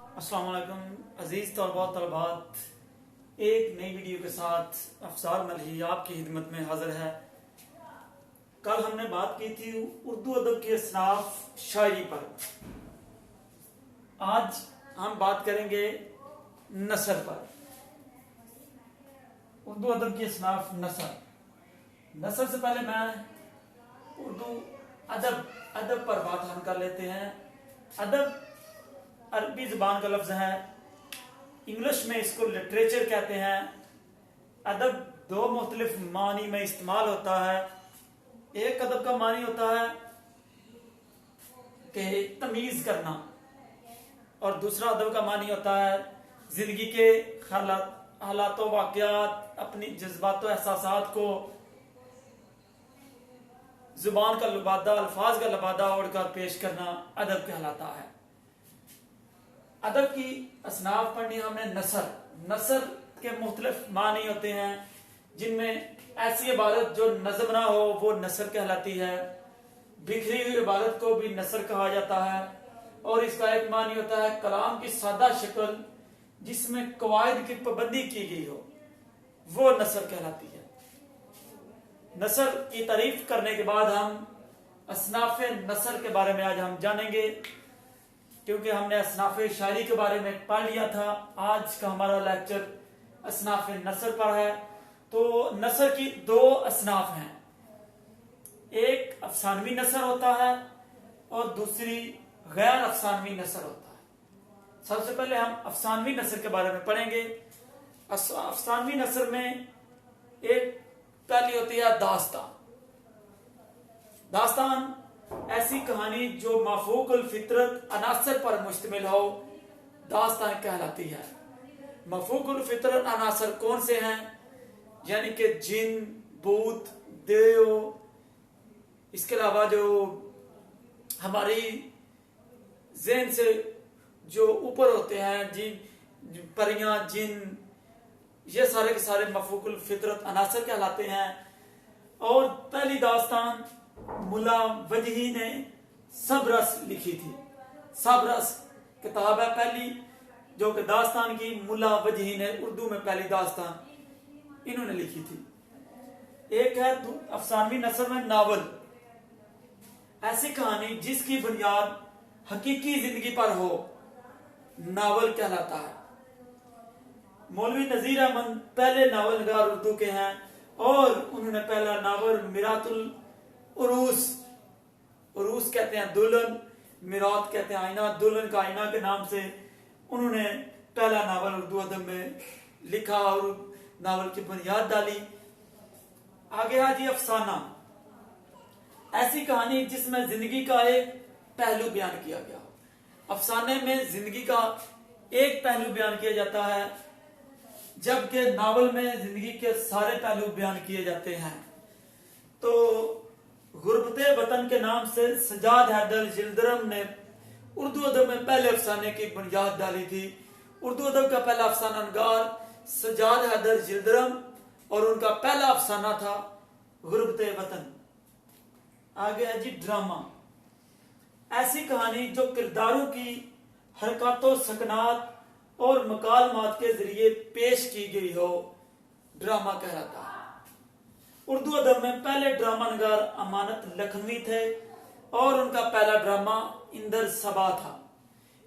अस्सलाम वालेकुम अजीज तलबा तलबात, एक नई वीडियो के साथ अफसार मलही आपकी खिदमत में हाजिर है। कल हमने बात की थी उर्दू अदब के असनाफ शायरी पर। आज हम बात करेंगे नसर पर। उर्दू अदब के असनाफ नसर से पहले मैं उर्दू अदब पर बात हम कर लेते हैं। अदब अरबी जुबान का लफ्ज है, इंग्लिश में इसको लिटरेचर कहते हैं। अदब दो मुख्तलिफ मानी में इस्तेमाल होता है। एक अदब का मानी होता है कि तमीज करना, और दूसरा अदब का मानी होता है जिंदगी के हालात वाक़यात, अपनी जज्बात एहसासात को जुबान का लबादा, अल्फाज का लबादा ओढ़कर पेश करना अदब कहलाता है। अदब की असनाफ पढ़नी हमने। नसर के मुख्तलिफ मानी होते हैं, जिनमें ऐसी इबारत जो नज़म ना हो वो नसर कहलाती है। बिखरी हुई इबारत को भी नसर कहा जाता है। और इसका एक मानी होता है कलाम की सादा शक्ल जिसमें कवायद की पाबंदी की गई हो, वो नसर कहलाती है। नसर की तारीफ करने के बाद हम असनाफ नसर के बारे में आज हम जानेंगे, क्योंकि हमने असनाफ शायरी के बारे में पढ़ लिया था। आज का हमारा लेक्चर असनाफ नसर पर है। तो नसर की दो असनाफ हैं, एक अफसानवी नसर होता है और दूसरी गैर अफसानवी नसर होता है। सबसे पहले हम अफसानवी नसर के बारे में पढ़ेंगे। अफसानवी नसर में एक पहली होती है दास्तान ऐसी कहानी जो मफूकुल फितरत अनासर पर मुश्तमिल हो, दास्तान कहलाती है। मफूकुल फितरत अनासर कौन से हैं? यानी कि जिन, भूत, देव, इसके अलावा जो हमारी ज़हन से जो ऊपर होते हैं, जिन, परियां, जिन, ये सारे के सारे मफूकुल फितरत अनासर कहलाते हैं। और पहली दास्तान मुला वजही ने सबरस लिखी थी। सबरस किताब है पहली जो कि दास्तान की मुला वजही ने उर्दू में पहली दास्तान इन्होंने लिखी थी। एक है अफसानवी नसर में नावल, ऐसी कहानी जिसकी बुनियाद हकीकी जिंदगी पर हो, नावल कहलाता है। मौलवी नजीर अहमद पहले नावल निगार उर्दू के हैं और उन्होंने पहला नावल मिरातुल उरूस कहते हैं दुल्हन, मिरात कहते हैं आईना, दुल्हन का आईना के नाम से उन्होंने पहला नावल उर्दू अदब में लिखा और नावल की बुनियाद डाली। आगे आ जी अफसाना, ऐसी कहानी जिसमें जिंदगी का एक पहलू बयान किया गया। अफसाने में जिंदगी का एक पहलू बयान किया जाता है, जबकि नावल में जिंदगी के सारे पहलू बयान किए जाते हैं। तो गुरबते वतन के नाम से सजाद हैदर जिल्दरम ने उर्दू अदब में पहले अफसाने की बुनियाद डाली थी। उर्दू अदब का पहला अफसाना नगार सजाद हैदर जिल्दरम और उनका पहला अफसाना था गुरबते वतन। आगे है जी ड्रामा, ऐसी कहानी जो किरदारों की हरकतों, सकनात और मकालमात के जरिए पेश की गई हो, ड्रामा कहलाता है। उर्दू अदब में पहले ड्रामा नगार अमानत लखनवी थे और उनका पहला ड्रामा इंदर सबा था।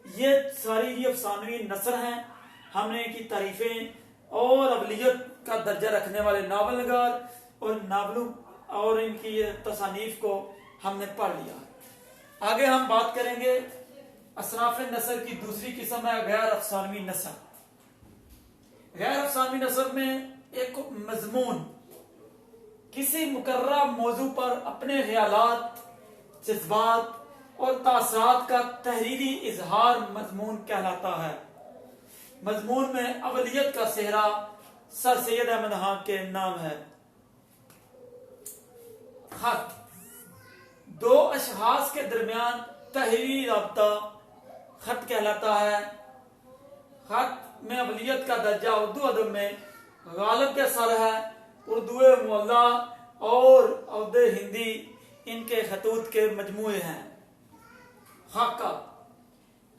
ये सारी अफसानवी नसर हैं। हमने इनकी तारीफें और अवलियत का दर्जा रखने वाले नावल नगार और नावलों और इनकी तसानीफ को हमने पढ़ लिया। आगे हम बात करेंगे असनाफ नसर की दूसरी किस्म है गैर अफसानवी नसर। गैर अफसानवी नसर में एक मजमून किसी मुकर्रर मौजू पर अपने ख्यालात, जज्बात और तासरात का तहरीरी इजहार मजमून कहलाता है। मजमून में अवलियत का सेहरा सर सैयद अहमद खान के नाम है। खत, दो अशखास के दरमियान तहरीरी राब्ता खत कहलाता है। खत में अवलियत का दर्जा उर्दू अदब में गालिब के सर है। उर्दू मुअल्ला और औदे हिंदी इनके खतूत के मजमूए हैं। खाका,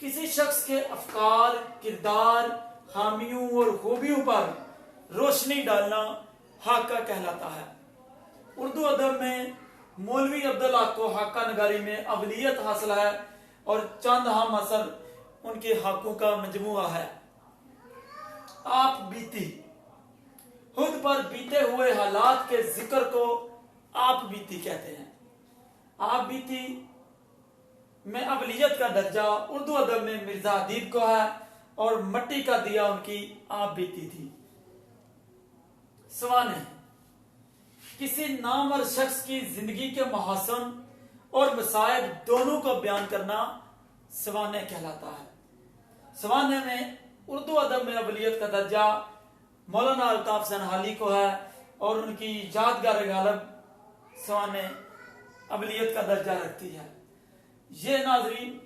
किसी शख्स के अफकार, किरदार, खामियों और खूबियों पर रोशनी डालना हाका कहलाता है। उर्दू अदब में मौलवी अब्दुल हक को हाका नगारी में अवलियत हासिल है और चंद हम असर उनके हाकों का मजमुआ है। आप बीती, खुद पर बीते हुए हालात के जिक्र को आप बीती कहते हैं। आप बीती में अवलियत का दर्जा उर्दू अदब में मिर्जा अदीब को है और मट्टी का दिया उनकी आप बीती थी। सवाने, किसी नामवर शख्स की जिंदगी के महासन और मसाइब दोनों को बयान करना सवाने कहलाता है। सवाने में उर्दू अदब में अवलियत का दर्जा मौलाना अल्ताफ सनहाली को है और उनकी यादगार गालब सवाने अवलियत का दर्जा रखती है। ये नाजरीन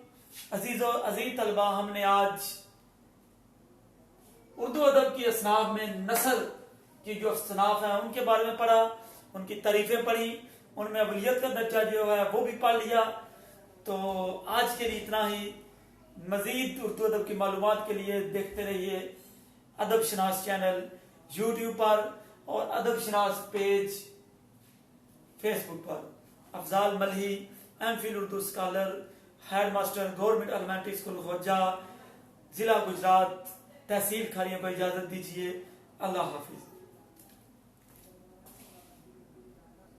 अजीज तलबा, हमने आज उर्दू अदब की असनाफ में नसर की जो असनाफ है उनके बारे में पढ़ा, उनकी तारीफें पढ़ी, उनमें अवलियत का दर्जा जो है वो भी पढ़ लिया। तो आज के लिए इतना ही। मजीद उर्दू अदब की मालूमात के लिए देखते रहिए अदब शनास चैनल यूट्यूब पर और अदब शनास पेज फेसबुक पर। Afzal Malhi, MPhil Urdu scholar, head master, government elementary school Khoja, जिला गुजरात, तहसील खालिया पर इजाजत दीजिए। अल्लाह हाफिज।